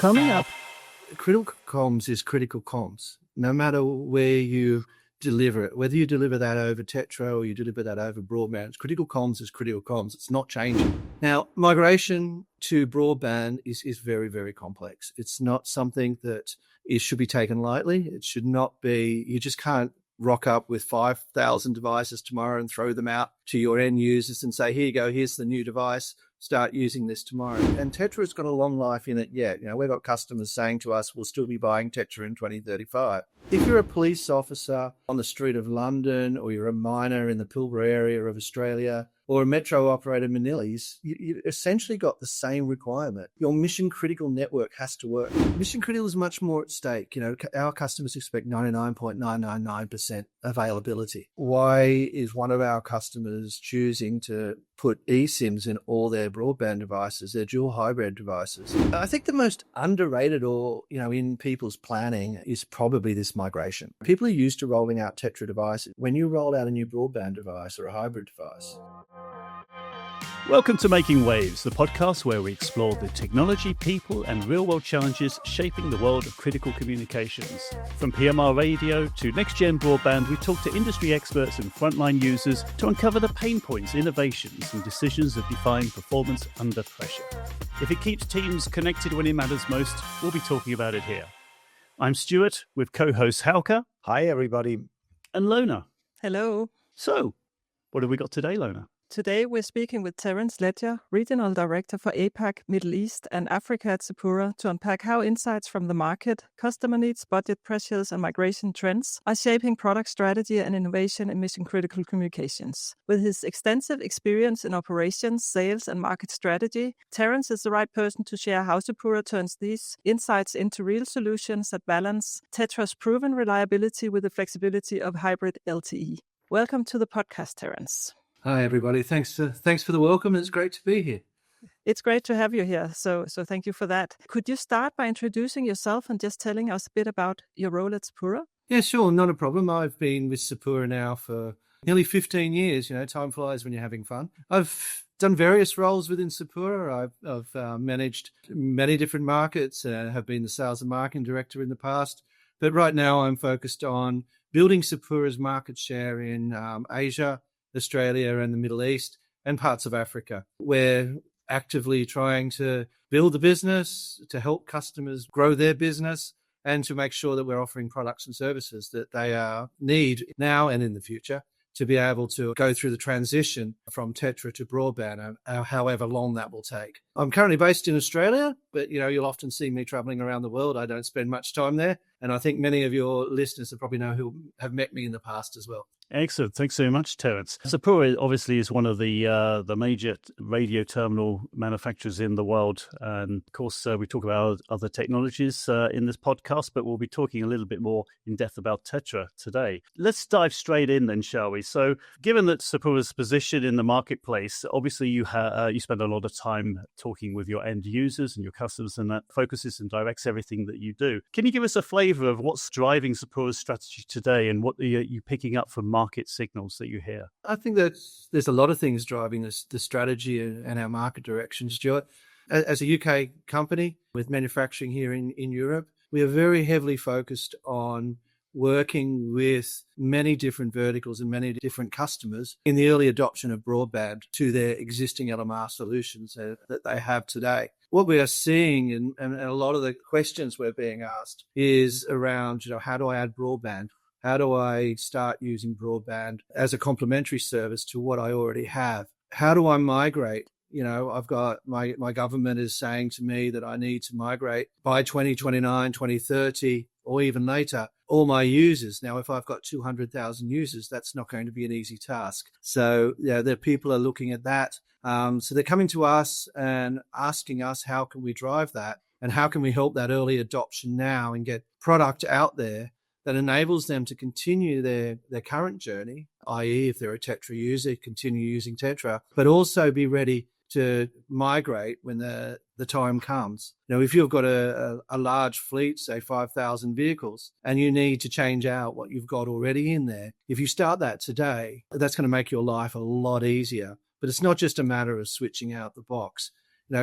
Coming up, critical comms is critical comms, no matter where you deliver it, whether you deliver that over Tetra or you deliver that over broadband. Critical comms is critical comms. It's not changing. Now, migration to broadband is very, very complex. It's not something that should be taken lightly. It should not be, you just can't rock up with 5,000 devices tomorrow and throw them out to your end users and say, here you go, here's the new device, start using this tomorrow. And Tetra's got a long life in it yet. You know, we've got customers saying to us, we'll still be buying Tetra in 2035. If you're a police officer on the street of London, or you're a miner in the Pilbara area of Australia, or a metro operator in Manilli's, you essentially got the same requirement. Your mission critical network has to work. Mission critical is much more at stake. You know, our customers expect 99.999% availability. Why is one of our customers choosing to put eSIMs in all their broadband devices, their dual hybrid devices? I think the most underrated, or, you know, in people's planning, is probably this migration. People are used to rolling out Tetra devices. When you roll out a new broadband device or a hybrid device. Welcome to Making Waves, the podcast where we explore the technology, people, and real-world challenges shaping the world of critical communications. From PMR radio to next-gen broadband, we talk to industry experts and frontline users to uncover the pain points, innovations, and decisions that define performance under pressure. If it keeps teams connected when it matters most, we'll be talking about it here. I'm Stuart, with co-host Hauke. Hi, everybody. And Lona. Hello. So, what have we got today, Lona? Today we're speaking with Terence Ledger, Regional Director for APAC, Middle East and Africa at Sapura, to unpack how insights from the market, customer needs, budget pressures and migration trends are shaping product strategy and innovation in mission-critical communications. With his extensive experience in operations, sales and market strategy, Terence is the right person to share how Sapura turns these insights into real solutions that balance Tetra's proven reliability with the flexibility of hybrid LTE. Welcome to the podcast, Terence. Hi, everybody. Thanks for the welcome. It's great to be here. It's great to have you here. So thank you for that. Could you start by introducing yourself and just telling us a bit about your role at Sapura? Yeah, sure. Not a problem. I've been with Sapura now for nearly 15 years. You know, time flies when you're having fun. I've done various roles within Sapura. I've managed many different markets, have been the sales and marketing director in the past. But right now I'm focused on building Sapura's market share in Asia, Australia and the Middle East and parts of Africa. We're actively trying to build the business, to help customers grow their business, and to make sure that we're offering products and services that they need now and in the future to be able to go through the transition from Tetra to broadband, however long that will take. I'm currently based in Australia, but you'll often see me traveling around the world. I don't spend much time there. And I think many of your listeners probably know who have met me in the past as well. Excellent. Thanks so much, Terence. Sapura obviously is one of the major radio terminal manufacturers in the world. And of course, we talk about other technologies in this podcast, but we'll be talking a little bit more in depth about Tetra today. Let's dive straight in then, shall we? So given that Sapura's position in the marketplace, obviously you spend a lot of time talking with your end users and your customers, and that focuses and directs everything that you do. Can you give us a flavor of what's driving Sapura's strategy today and what are you picking up from market signals that you hear? I think that there's a lot of things driving the strategy and our market direction, Stuart. As a UK company with manufacturing here in Europe, we are very heavily focused on working with many different verticals and many different customers in the early adoption of broadband to their existing LMR solutions that they have today. What we are seeing and a lot of the questions we're being asked is around, how do I add broadband? How do I start using broadband as a complementary service to what I already have? How do I migrate? I've got my government is saying to me that I need to migrate by 2029, 2030, or even later, all my users. Now, if I've got 200,000 users, that's not going to be an easy task. So, the people are looking at that. So they're coming to us and asking us, how can we drive that? And how can we help that early adoption now and get product out there that enables them to continue their current journey, i.e. if they're a Tetra user, continue using Tetra, but also be ready to migrate when the time comes. If you've got a large fleet, say 5,000 vehicles, and you need to change out what you've got already in there, if you start that today, that's going to make your life a lot easier. But it's not just a matter of switching out the box.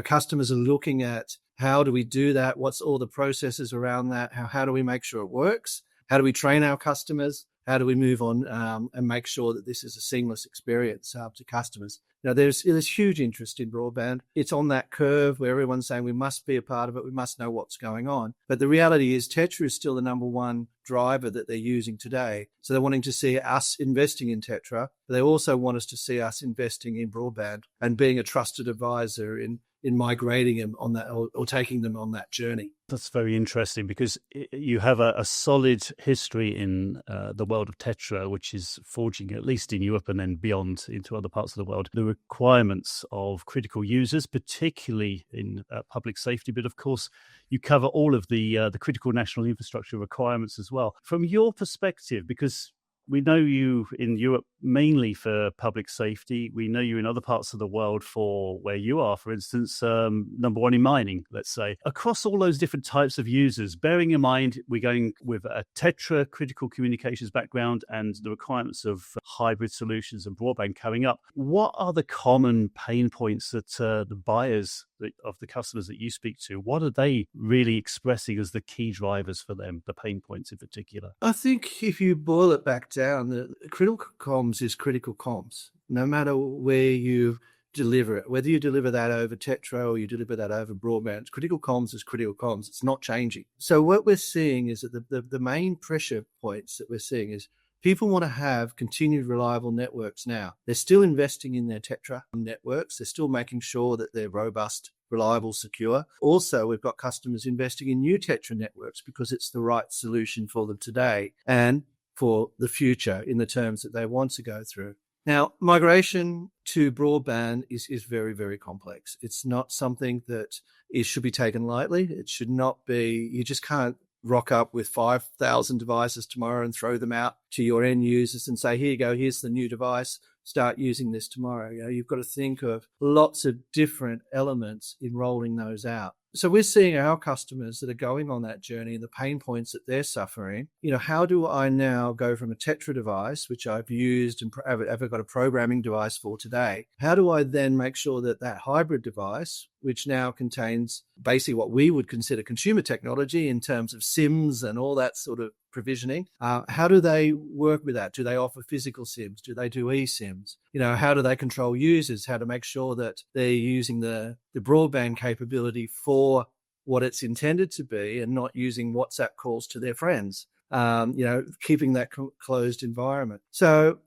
Customers are looking at How do we do that? What's all the processes around that? How do we make sure it works? How do we train our customers? How do we move on and make sure that this is a seamless experience to customers? Now, there's huge interest in broadband. It's on that curve where everyone's saying we must be a part of it. We must know what's going on. But the reality is Tetra is still the number one driver that they're using today. So they're wanting to see us investing in Tetra, but they also want us to see us investing in broadband and being a trusted advisor in migrating them on that or taking them on that journey. That's very interesting because you have a solid history in the world of Tetra, which is forging, at least in Europe and then beyond into other parts of the world, the requirements of critical users, particularly in public safety. But of course, you cover all of the critical national infrastructure requirements as well. From your perspective, because we know you in Europe mainly for public safety. We know you in other parts of the world for where you are, for instance, number one in mining, let's say. Across all those different types of users, bearing in mind we're going with a Tetra critical communications background and the requirements of hybrid solutions and broadband coming up, what are the common pain points that the buyers of the customers that you speak to, what are they really expressing as the key drivers for them, the pain points in particular? I think if you boil it back down, the critical comms is critical comms, no matter where you deliver it, whether you deliver that over Tetra or you deliver that over broadband. Critical comms is critical comms. It's not changing. So what we're seeing is that the main pressure points that we're seeing is people want to have continued reliable networks now. They're still investing in their Tetra networks. They're still making sure that they're robust, reliable, secure. Also, we've got customers investing in new Tetra networks because it's the right solution for them today and for the future in the terms that they want to go through. Now, migration to broadband is very, very complex. It's not something that should be taken lightly. It should not be, you just can't rock up with 5,000 devices tomorrow and throw them out to your end users and say, here you go, here's the new device, start using this tomorrow. You know, you've got to think of lots of different elements in rolling those out. So we're seeing our customers that are going on that journey and the pain points that they're suffering. You know, how do I now go from a Tetra device, which I've used and have got a programming device for today? How do I then make sure that that hybrid device, which now contains basically what we would consider consumer technology in terms of SIMs and all that sort of provisioning, how do they work with that? Do they offer physical SIMs? Do they do eSIMs? You know, how do they control users? How to make sure that they're using the broadband capability for what it's intended to be and not using WhatsApp calls to their friends, you know, keeping that closed environment. So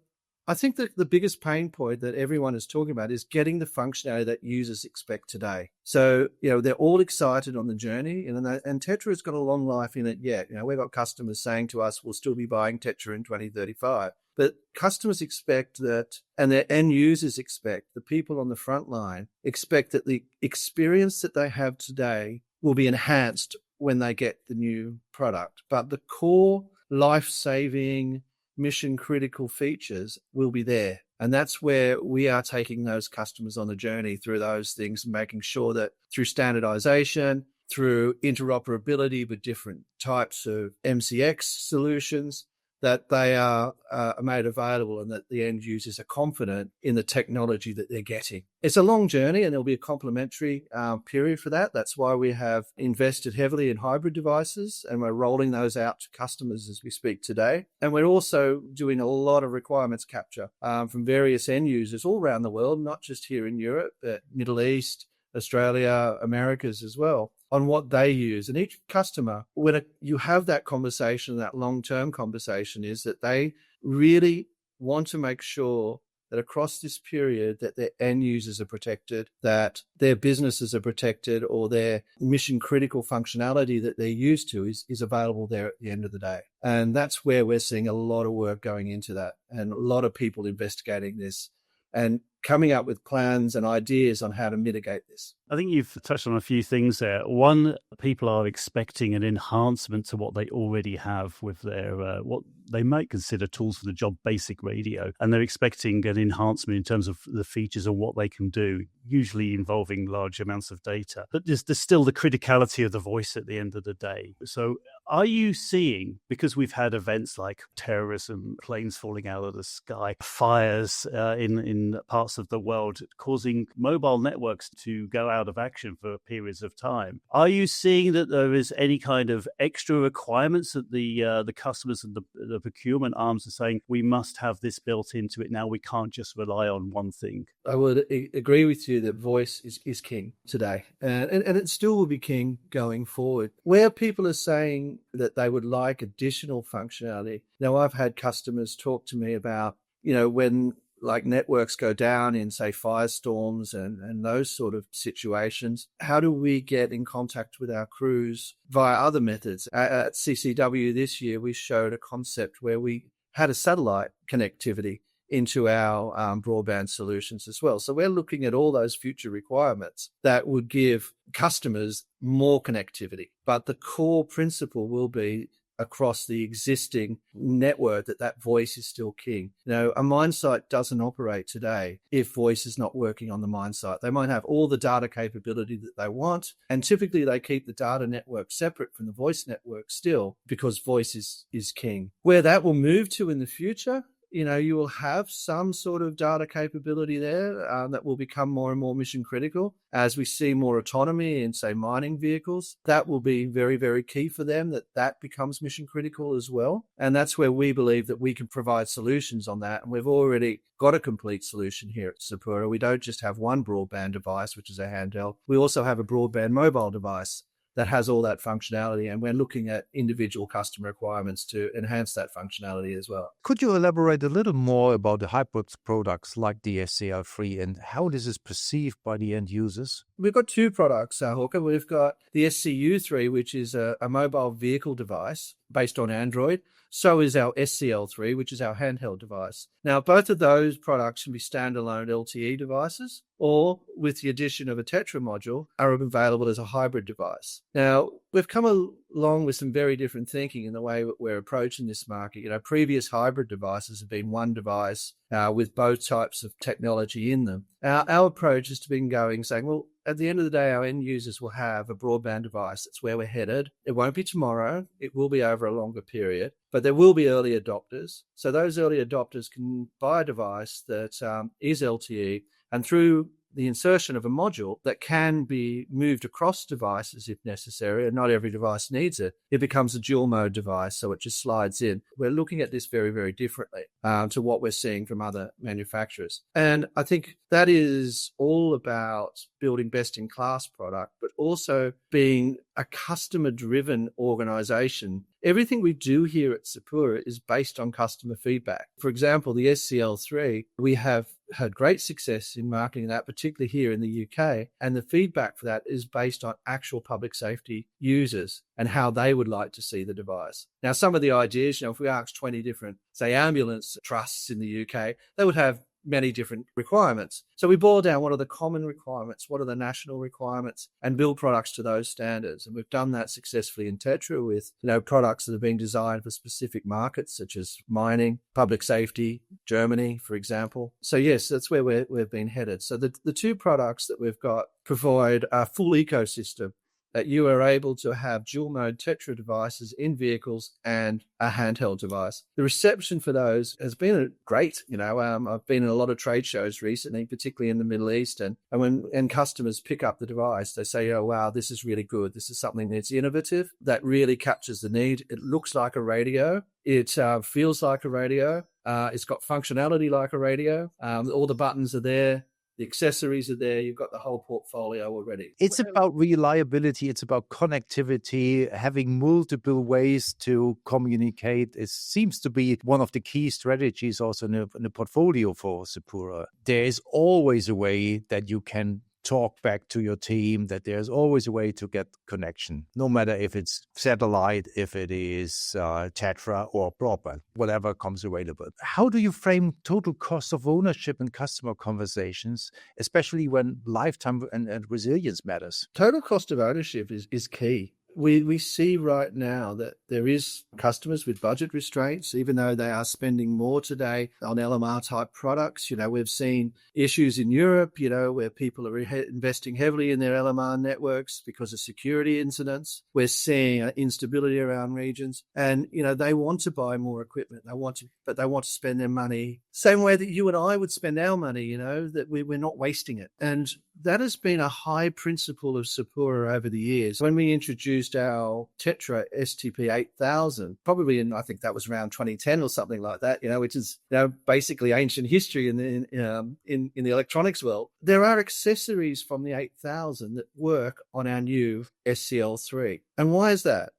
I think that the biggest pain point that everyone is talking about is getting the functionality that users expect today. So, you know, they're all excited on the journey and Tetra has got a long life in it yet. You know, we've got customers saying to us, we'll still be buying Tetra in 2035. But customers expect that, and their end users expect, the people on the front line expect that the experience that they have today will be enhanced when they get the new product. But the core life-saving, mission-critical features will be there. And that's where we are taking those customers on the journey through those things and making sure that through standardization, through interoperability with different types of MCX solutions, that they are made available and that the end users are confident in the technology that they're getting. It's a long journey and there'll be a complementary period for that. That's why we have invested heavily in hybrid devices and we're rolling those out to customers as we speak today. And we're also doing a lot of requirements capture from various end users all around the world, not just here in Europe, but Middle East, Australia, Americas as well, on what they use. And each customer, when you have that conversation, that long-term conversation, is that they really want to make sure that across this period that their end users are protected, that their businesses are protected, or their mission-critical functionality that they're used to is available there at the end of the day. And that's where we're seeing a lot of work going into that and a lot of people investigating this and coming up with plans and ideas on how to mitigate this. I think you've touched on a few things there. One, people are expecting an enhancement to what they already have with their what they might consider tools for the job, basic radio, and they're expecting an enhancement in terms of the features and what they can do, usually involving large amounts of data. But there's still the criticality of the voice at the end of the day. So Are you seeing, because we've had events like terrorism, planes falling out of the sky, fires in parts of the world causing mobile networks to go out of action for periods of time, are you seeing that there is any kind of extra requirements that the customers and the procurement arms are saying, we must have this built into it now, we can't just rely on one thing? I would agree with you that voice is king today, and it still will be king going forward. Where people are saying that they would like additional functionality. Now, I've had customers talk to me about, when like networks go down in, say, firestorms and those sort of situations, how do we get in contact with our crews via other methods? At CCW this year, we showed a concept where we had a satellite connectivity into our broadband solutions as well. So we're looking at all those future requirements that would give customers more connectivity. But the core principle will be across the existing network that voice is still king. A mine site doesn't operate today if voice is not working on the mine site. They might have all the data capability that they want, and typically they keep the data network separate from the voice network still, because voice is king. Where that will move to in the future, you will have some sort of data capability there that will become more and more mission critical as we see more autonomy in, say, mining vehicles. That will be very, very key for them, that becomes mission critical as well. And that's where we believe that we can provide solutions on that. And we've already got a complete solution here at Sapura. We don't just have one broadband device, which is a handheld. We also have a broadband mobile device that has all that functionality, and we're looking at individual customer requirements to enhance that functionality as well. Could you elaborate a little more about the hybrid products like the SCL3 and how this is perceived by the end users? We've got two products, Hawker. We've got the SCU3, which is a mobile vehicle device based on Android. So is our SCL3, which is our handheld device. Now, both of those products can be standalone LTE devices, or with the addition of a Tetra module, are available as a hybrid device. Now, we've come along with some very different thinking in the way we're approaching this market. Previous hybrid devices have been one device with both types of technology in them. Our approach has been saying, well, at the end of the day, our end users will have a broadband device. That's where we're headed. It won't be tomorrow. It will be over a longer period, but there will be early adopters. So those early adopters can buy a device that is LTE, and through the insertion of a module that can be moved across devices if necessary, and not every device needs it, it becomes a dual mode device, so it just slides in. We're looking at this very, very differently to what we're seeing from other manufacturers. And I think that is all about building best-in-class product, but also being a customer-driven organization. Everything we do here at Sapura is based on customer feedback. For example, the SCL3, we have had great success in marketing that, particularly here in the UK, and the feedback for that is based on actual public safety users and how they would like to see the device. Now, some of the ideas, if we ask 20 different, say, ambulance trusts in the UK, they would have many different requirements. So we boil down what are the common requirements, what are the national requirements, and build products to those standards. And we've done that successfully in Tetra with products that have been designed for specific markets such as mining, public safety, Germany, for example. So yes, that's where we've been headed. So the two products that we've got provide a full ecosystem that you are able to have dual mode Tetra devices in vehicles and a handheld device. The reception for those has been great. I've been in a lot of trade shows recently, particularly in the Middle East, and when customers pick up the device, they say, oh, wow, this is really good. This is something that's innovative, that really captures the need. It looks like a radio. It feels like a radio. It's got functionality like a radio. All the buttons are there. The accessories are there. You've got the whole portfolio already. It's about reliability. It's about connectivity, having multiple ways to communicate. It seems to be one of the key strategies also in the portfolio for Sapura. There is always a way that you can talk back to your team, that there's always a way to get connection, no matter if it's satellite, if it is Tetra or broadband, whatever comes available. How do you frame total cost of ownership in customer conversations, especially when lifetime and resilience matters? Total cost of ownership is key we see right now that there is customers with budget restraints, even though they are spending more today on LMR type products. We've seen issues in Europe, where people are investing heavily in their LMR networks because of security incidents. We're seeing instability around regions, and they want to buy more equipment. But they want to spend their money same way that you and I would spend our money. That we're not wasting it, and that has been a high principle of Sapura over the years. When we introduced our Tetra STP 8000, probably I think that was around 2010 or something like that, which is basically ancient history in the electronics world. There are accessories from the 8000 that work on our new SCL3. And why is that?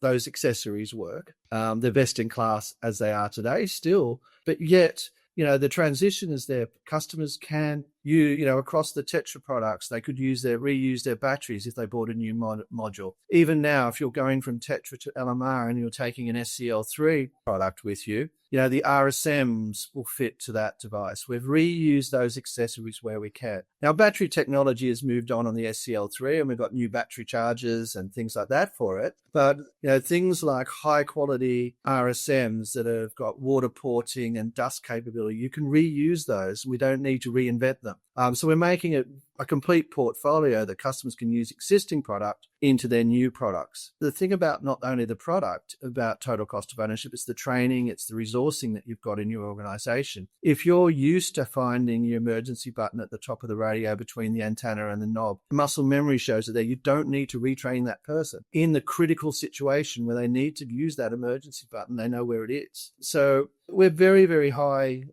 Those accessories work. They're best in class as they are today still, but yet, the transition is there. Customers can across the Tetra products, they could reuse their batteries if they bought a new module. Even now, if you're going from Tetra to LMR and you're taking an SCL3 product with you, the RSMs will fit to that device. We've reused those accessories where we can. Now, battery technology has moved on the SCL3, and we've got new battery chargers and things like that for it. But, things like high quality RSMs that have got water porting and dust capability, you can reuse those. We don't need to reinvent them. So we're making it a complete portfolio that customers can use existing product into their new products. The thing about not only the product, about total cost of ownership, it's the training, it's the resourcing that you've got in your organization. If you're used to finding your emergency button at the top of the radio between the antenna and the knob, muscle memory shows that you don't need to retrain that person. In the critical situation where they need to use that emergency button, they know where it is. So we're very, very high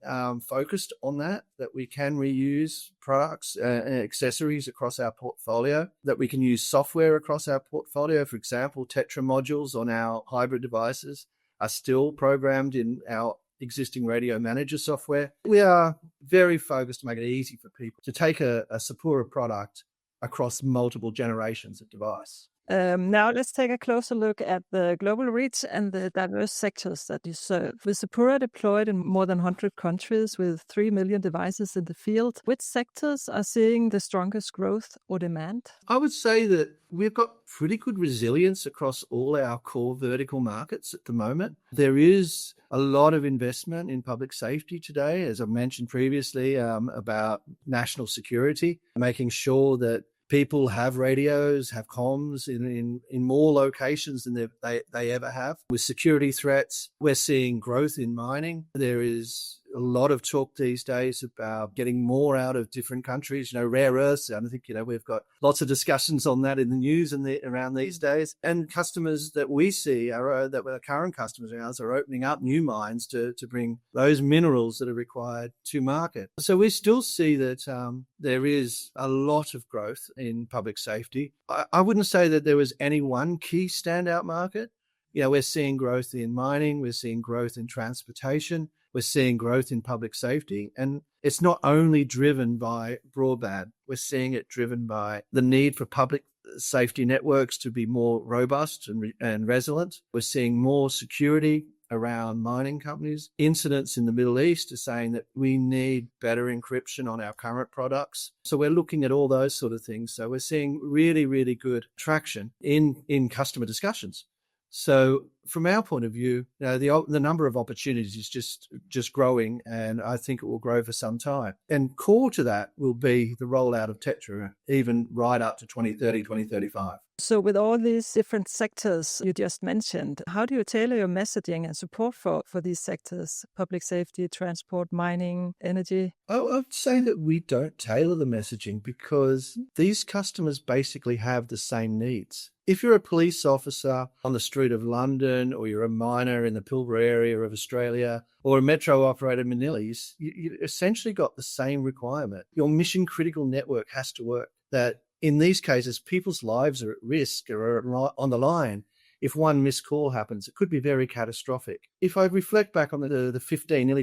focused on that we can reuse products and accessories across our portfolio, that we can use software across our portfolio. For example, Tetra modules on our hybrid devices are still programmed in our existing radio manager software. We are very focused to make it easy for people to take a Sapura product across multiple generations of device. Now let's take a closer look at the global reach and the diverse sectors that you serve. With Sapura deployed in more than 100 countries with 3 million devices in the field, which sectors are seeing the strongest growth or demand? I would say that we've got pretty good resilience across all our core vertical markets at the moment. There is a lot of investment in public safety today, as I mentioned previously, about national security, making sure that people have radios, have comms in more locations than they ever have. With security threats, we're seeing growth in mining. There is a lot of talk these days about getting more out of different countries, rare earths. I think, we've got lots of discussions on that in the news and around these days. And customers that we see that are current customers of ours are opening up new mines to bring those minerals that are required to market. So we still see that there is a lot of growth in public safety. I wouldn't say that there was any one key standout market. We're seeing growth in mining, we're seeing growth in transportation, we're seeing growth in public safety. And it's not only driven by broadband, we're seeing it driven by the need for public safety networks to be more robust and resilient. We're seeing more security around mining companies. Incidents in the Middle East are saying that we need better encryption on our current products. So we're looking at all those sort of things. So we're seeing really, really good traction in customer discussions. So from our point of view, the number of opportunities is just growing, and I think it will grow for some time. And core to that will be the rollout of Tetra, even right up to 2030, 2035. So with all these different sectors you just mentioned, how do you tailor your messaging and support for these sectors? Public safety, transport, mining, energy? I would say that we don't tailor the messaging because these customers basically have the same needs. If you're a police officer on the street of London, or you're a miner in the Pilbara area of Australia, or a metro operator in Manila, you essentially got the same requirement. Your mission critical network has to work. That in these cases, people's lives are at risk or are on the line. If one missed call happens, it could be very catastrophic. If I reflect back on nearly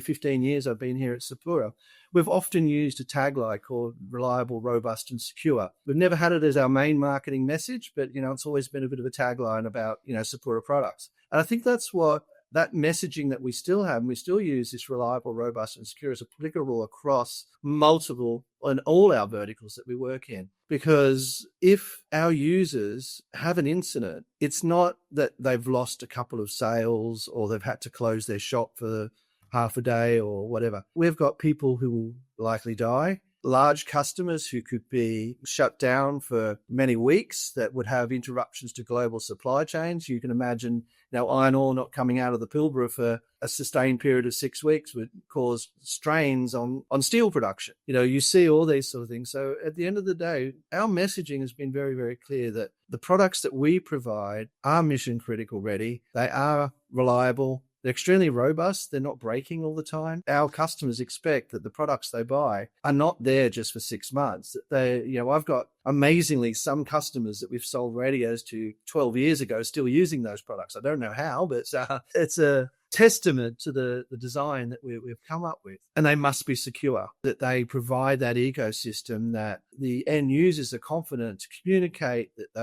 15 years I've been here at Sapura, we've often used a tagline called reliable, robust, and secure. We've never had it as our main marketing message, but, it's always been a bit of a tagline about, Sapura products. And I think that's what that messaging that we still have, and we still use this reliable, robust, and secure, is applicable across multiple and all our verticals that we work in. Because if our users have an incident, it's not that they've lost a couple of sales or they've had to close their shop for half a day or whatever. We've got people who will likely die, large customers who could be shut down for many weeks that would have interruptions to global supply chains. You can imagine iron ore not coming out of the Pilbara for a sustained period of 6 weeks would cause strains on steel production. You see all these sort of things. So at the end of the day, our messaging has been very, very clear that the products that we provide are mission critical ready. They are reliable. They're extremely robust. They're not breaking all the time. Our customers expect that the products they buy are not there just for 6 months. I've got amazingly some customers that we've sold radios to 12 years ago still using those products. I don't know how, but it's a testament to the design that we've come up with. And they must be secure, that they provide that ecosystem that the end users are confident to communicate, that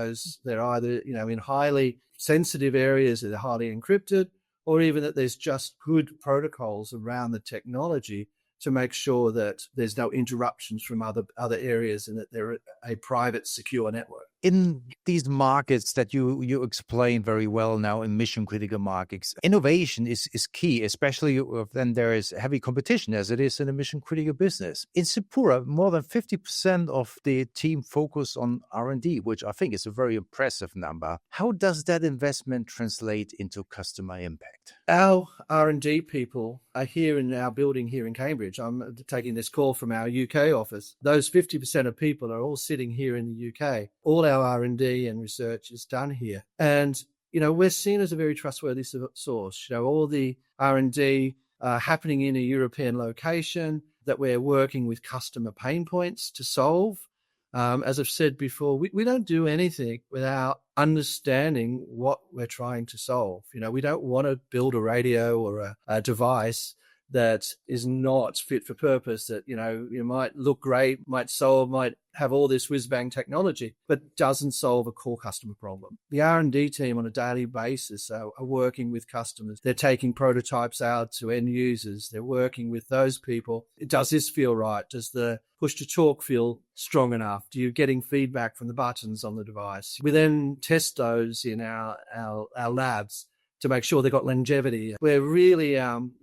they're either, in highly sensitive areas that are highly encrypted, or even that there's just good protocols around the technology to make sure that there's no interruptions from other areas and that they're a private, secure network. In these markets that you explain very well now, in mission critical markets, innovation is key, especially when there is heavy competition as it is in a mission critical business. In Sapura, more than 50% of the team focus on R&D, which I think is a very impressive number. How does that investment translate into customer impact? Our R&D people are here in our building here in Cambridge. I'm taking this call from our UK office. Those 50% of people are all sitting here in the UK. All our R&D and research is done here. And, we're seen as a very trustworthy source. All the R&D happening in a European location, that we're working with customer pain points to solve. As I've said before, we don't do anything without understanding what we're trying to solve. We don't want to build a radio or a device that is not fit for purpose, that, you might look great, might have all this whiz-bang technology, but doesn't solve a core customer problem. The R&D team on a daily basis are working with customers. They're taking prototypes out to end users. They're working with those people. Does this feel right? Does the push-to-talk feel strong enough? Do you getting feedback from the buttons on the device? We then test those in our labs to make sure they've got longevity. We're really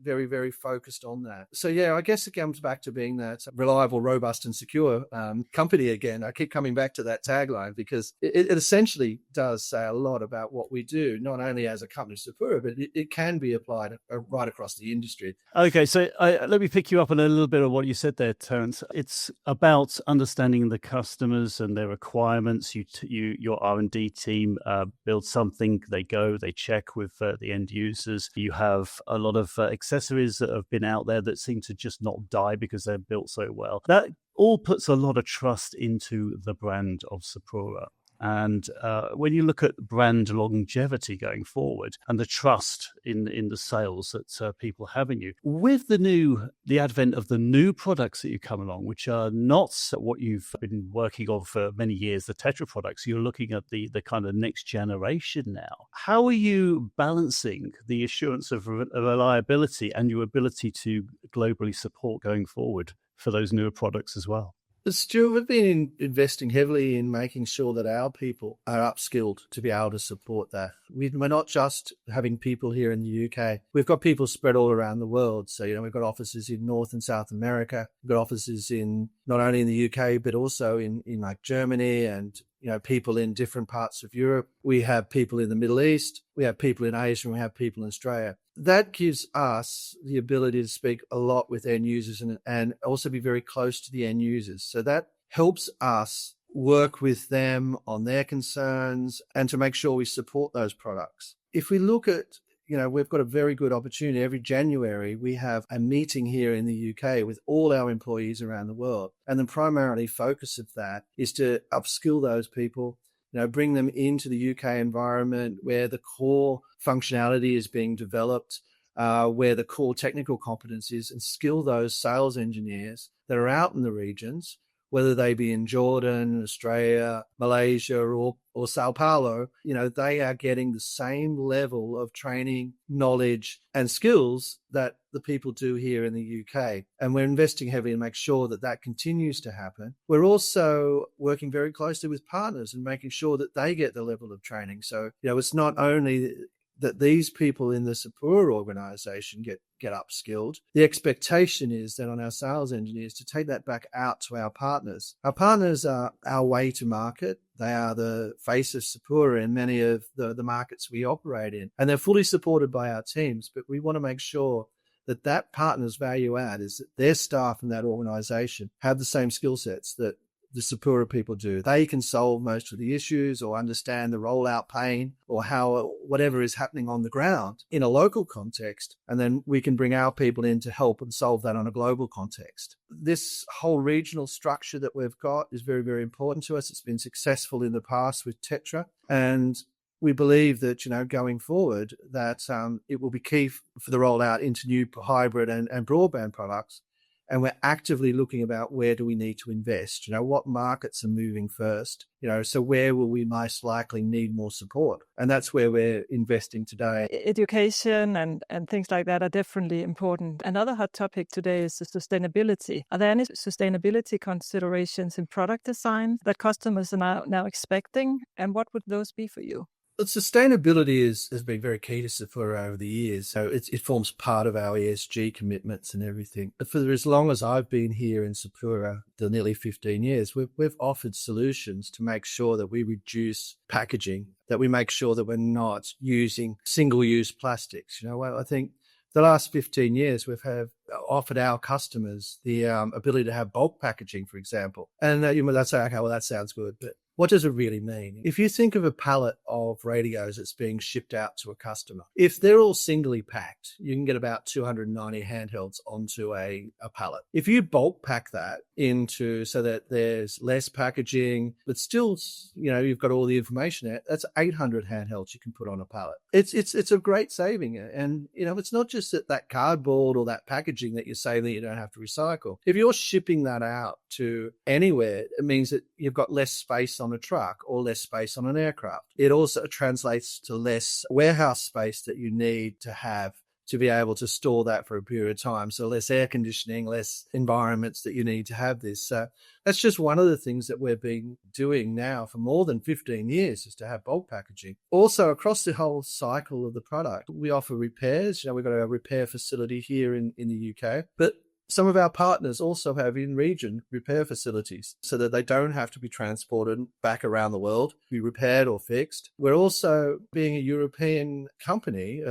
very, very focused on that. So, I guess it comes back to being that reliable, robust, and secure company again. I keep coming back to that tagline because it essentially does say a lot about what we do, not only as a company, Sapura, but it can be applied right across the industry. Okay, so let me pick you up on a little bit of what you said there, Terence. It's about understanding the customers and their requirements. Your R&D team builds something, they check with the end users. You have a lot of accessories that have been out there that seem to just not die because they're built so well. That all puts a lot of trust into the brand of Sapura. And when you look at brand longevity going forward and the trust in the sales that people have in you, with the advent of the new products that you come along, which are not what you've been working on for many years, the Tetra products, you're looking at the kind of next generation now. How are you balancing the assurance of reliability and your ability to globally support going forward for those newer products as well? Stuart, we've been investing heavily in making sure that our people are upskilled to be able to support that. We're not just having people here in the UK. We've got people spread all around the world. So, we've got offices in North and South America. We've got offices in not only in the UK, but also in like Germany and, people in different parts of Europe. We have people in the Middle East. We have people in Asia, and we have people in Australia. That gives us the ability to speak a lot with end users and also be very close to the end users. So that helps us work with them on their concerns and to make sure we support those products. If we look at, we've got a very good opportunity. Every January, we have a meeting here in the UK with all our employees around the world. And the primary focus of that is to upskill those people, bring them into the UK environment where the core functionality is being developed, where the core technical competence is, and skill those sales engineers that are out in the regions whether they be in Jordan, Australia, Malaysia, or Sao Paulo, they are getting the same level of training, knowledge, and skills that the people do here in the UK. And we're investing heavily to make sure that that continues to happen. We're also working very closely with partners and making sure that they get the level of training. So, it's not only that these people in the Sapura organization get upskilled. The expectation is that on our sales engineers to take that back out to our partners. Our partners are our way to market. They are the face of Sapura in many of the markets we operate in. And they're fully supported by our teams, but we want to make sure that partner's value add is that their staff in that organization have the same skill sets that the Sapura people do. They can solve most of the issues or understand the rollout pain or how whatever is happening on the ground in a local context. And then we can bring our people in to help and solve that on a global context. This whole regional structure that we've got is very, very important to us. It's been successful in the past with Tetra. And we believe that, going forward, that it will be key for the rollout into new hybrid and broadband products. And we're actively looking about where do we need to invest? What markets are moving first? So where will we most likely need more support? And that's where we're investing today. Education and things like that are definitely important. Another hot topic today is the sustainability. Are there any sustainability considerations in product design that customers are now expecting? And what would those be for you? But sustainability has been very key to Sapura over the years. So it forms part of our ESG commitments and everything. But for as long as I've been here in Sapura, the nearly 15 years, we've offered solutions to make sure that we reduce packaging, that we make sure that we're not using single-use plastics. I think the last 15 years we've offered our customers the ability to have bulk packaging, for example. And you might say, okay, well, that sounds good, but what does it really mean? If you think of a pallet of radios that's being shipped out to a customer, if they're all singly packed, you can get about 290 handhelds onto a pallet. If you bulk pack that into so that there's less packaging, but still, you've got all the information there, that's 800 handhelds you can put on a pallet. It's a great saving. And, it's not just that cardboard or that packaging that you say that you don't have to recycle. If you're shipping that out to anywhere, it means that you've got less space on a truck or less space on an aircraft. It also translates to less warehouse space that you need to have to be able to store that for a period of time. So less air conditioning, less environments that you need to have this. So that's just one of the things that we've been doing now for more than 15 years is to have bulk packaging. Also, across the whole cycle of the product, we offer repairs. We've got a repair facility here in the UK, but some of our partners also have in-region repair facilities so that they don't have to be transported back around the world, be repaired or fixed. We're also, being a European company,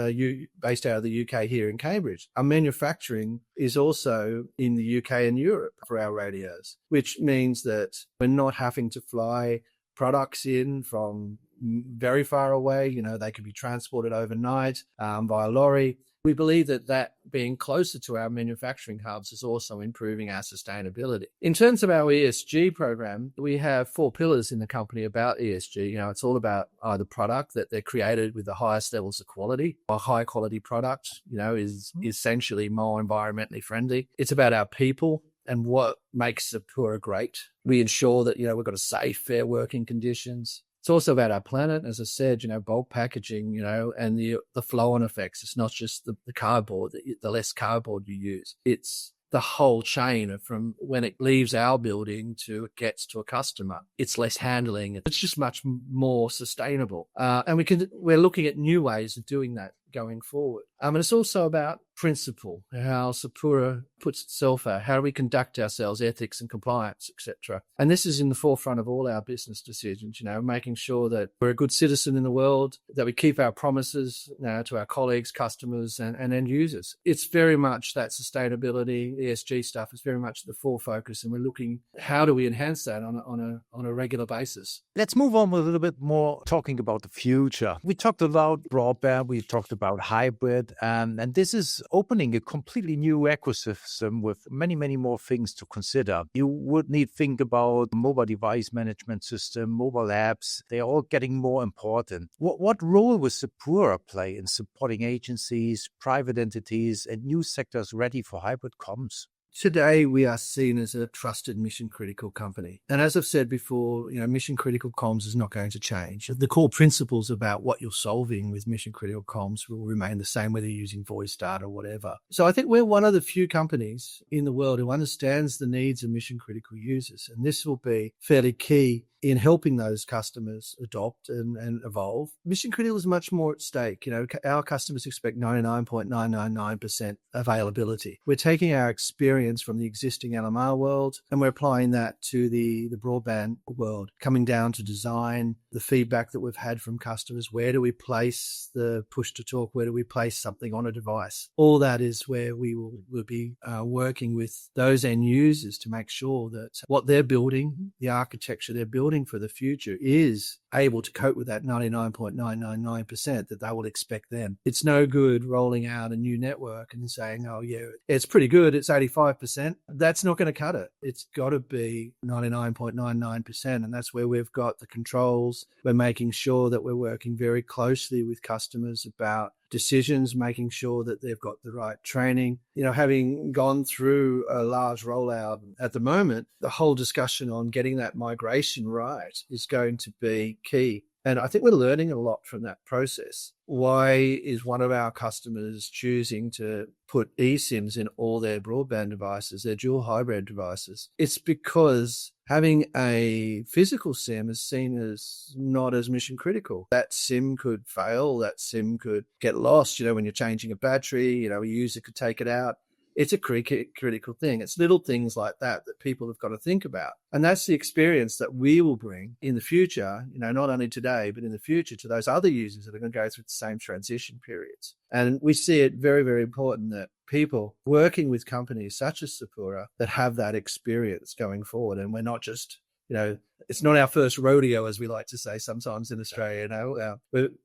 based out of the UK here in Cambridge, our manufacturing is also in the UK and Europe for our radios, which means that we're not having to fly products in from very far away. They can be transported overnight via lorry. We believe that being closer to our manufacturing hubs is also improving our sustainability. In terms of our ESG program, we have 4 pillars in the company about ESG. It's all about either product that they're created with the highest levels of quality. A high quality product, is essentially more environmentally friendly. It's about our people and what makes Sapura great. We ensure that, we've got a safe, fair working conditions. It's also about our planet, as I said, bulk packaging, and the flow-on effects. It's not just the cardboard, the less cardboard you use. It's the whole chain from when it leaves our building to it gets to a customer. It's less handling. It's just much more sustainable. And we're looking at new ways of doing that going forward. And it's also about principle, how Sapura puts itself out, how do we conduct ourselves, ethics and compliance, etc. And this is in the forefront of all our business decisions, making sure that we're a good citizen in the world, that we keep our promises to our colleagues, customers and end users. It's very much that sustainability, ESG stuff is very much the full focus, and we're looking how do we enhance that on a regular basis. Let's move on a little bit more, talking about the future. We talked about broadband, we talked about hybrid, and this is opening a completely new ecosystem with many, many more things to consider. You would need to think about mobile device management system, mobile apps. They're all getting more important. What role will Sapura play in supporting agencies, private entities, and new sectors ready for hybrid comms? today we are seen as a trusted mission critical company. And as I've said before, mission critical comms is not going to change. The core principles about what you're solving with mission critical comms will remain the same, whether you're using voice, data, or whatever. So I think we're one of the few companies in the world who understands the needs of mission critical users. And this will be fairly key in helping those customers adopt and evolve. Mission critical is much more at stake. Our customers expect 99.999% availability. We're taking our experience from the existing LMR world and we're applying that to the broadband world, coming down to design, the feedback that we've had from customers. Where do we place the push to talk? Where do we place something on a device? All that is where we will be working with those end users to make sure that what they're building, the architecture they're building for the future, is able to cope with that 99.999% that they will expect them. It's no good rolling out a new network and saying, oh yeah, it's pretty good, it's 85%. That's not going to cut it. It's got to be 99.99%. And that's where we've got the controls. We're making sure that we're working very closely with customers about decisions, making sure that they've got the right training. Having gone through a large rollout at the moment, the whole discussion on getting that migration right is going to be key. And I think we're learning a lot from that process. Why is one of our customers choosing to put eSIMs in all their broadband devices, their dual hybrid devices? It's because having a physical SIM is seen as not as mission critical. That SIM could fail, that SIM could get lost, when you're changing a battery, a user could take it out. It's a critical thing. It's little things like that people have got to think about. And that's the experience that we will bring in the future, not only today, but in the future to those other users that are going to go through the same transition periods. And we see it very, very important that people working with companies such as Sapura that have that experience going forward. And we're not just, it's not our first rodeo, as we like to say sometimes in Australia.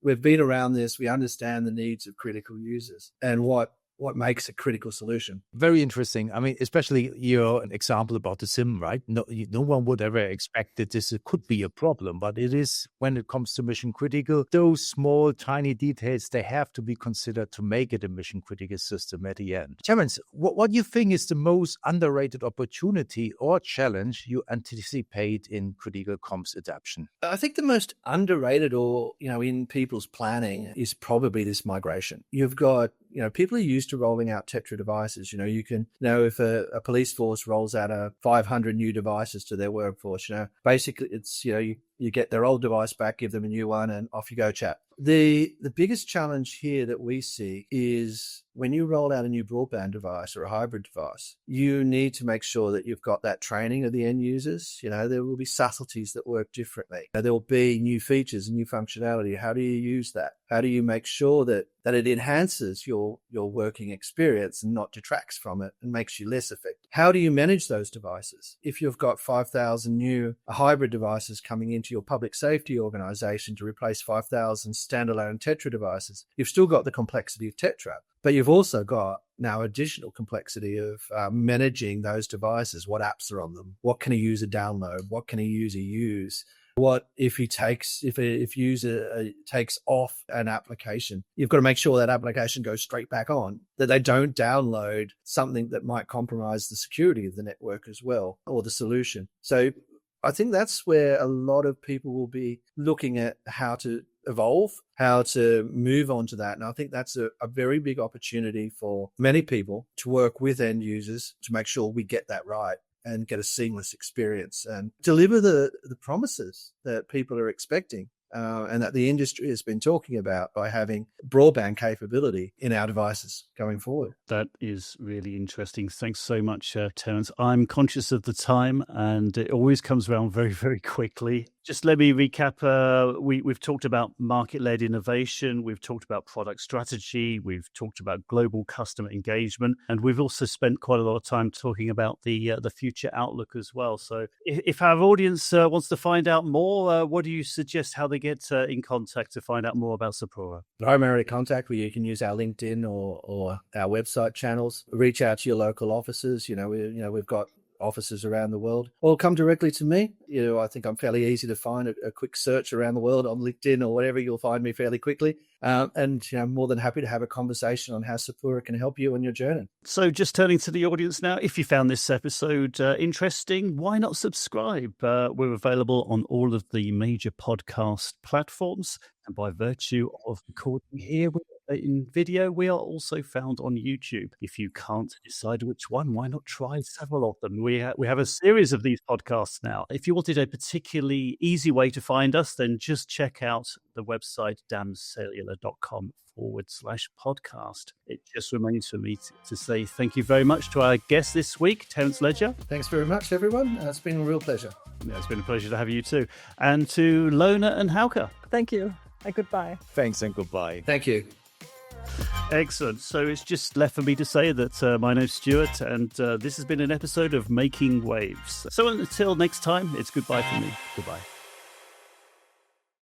We've been around this. We understand the needs of critical users and what makes a critical solution. Very interesting. I mean, especially your example about the SIM, right? No one would ever expect that this could be a problem, but it is, when it comes to mission critical, those small, tiny details, they have to be considered to make it a mission critical system at the end. Terence, what do you think is the most underrated opportunity or challenge you anticipate in critical comms adoption? I think the most underrated or, in people's planning is probably this migration. You've got, people are used to rolling out Tetra devices. You can, if a police force rolls out 500 new devices to their workforce, basically it's, you get their old device back, give them a new one, and off you go, chap. The biggest challenge here that we see is when you roll out a new broadband device or a hybrid device, you need to make sure that you've got that training of the end users. There will be subtleties that work differently. There will be new features and new functionality. How do you use that? How do you make sure that it enhances your working experience and not detracts from it and makes you less effective? How do you manage those devices? If you've got 5,000 new hybrid devices coming into your public safety organization to replace 5,000 standalone Tetra devices, you've still got the complexity of Tetra, but you've also got now additional complexity of managing those devices. What apps are on them? What can a user download? What can a user use? What if user takes off an application? You've got to make sure that application goes straight back on, that they don't download something that might compromise the security of the network as well, or the solution. So I think that's where a lot of people will be looking at how to evolve, how to move on to that. And I think that's a very big opportunity for many people to work with end users to make sure we get that right and get a seamless experience and deliver the promises that people are expecting. And that the industry has been talking about by having broadband capability in our devices going forward. That is really interesting. Thanks so much, Terence. I'm conscious of the time and it always comes around very, very quickly. Just let me recap. We've talked about market-led innovation. We've talked about product strategy. We've talked about global customer engagement. And we've also spent quite a lot of time talking about the future outlook as well. So if our audience wants to find out more, what do you suggest how they get in contact to find out more about Sapura? Primary contact, where you can use our LinkedIn or our website channels. Reach out to your local offices. We've got offices around the world, or come directly to me. I think I'm fairly easy to find. A quick search around the world on LinkedIn or whatever, you'll find me fairly quickly. And I'm more than happy to have a conversation on how Sapura can help you on your journey. So just turning to the audience now, if you found this episode interesting, why not subscribe? We're available on all of the major podcast platforms. And by virtue of recording here in video, we are also found on YouTube. If you can't decide which one, why not try several of them? We have a series of these podcasts now. If you wanted a particularly easy way to find us, then just check out the website damcellular.com/podcast. It just remains for me to say thank you very much to our guest this week, Terence Ledger. Thanks very much, everyone. It's been a real pleasure. Yeah, it's been a pleasure to have you too. And to Lona and Hauke. Thank you. And goodbye. Thanks and goodbye. Thank you. Excellent. So it's just left for me to say that my name's Stuart, and this has been an episode of Making Waves. So until next time, it's goodbye from me. Goodbye.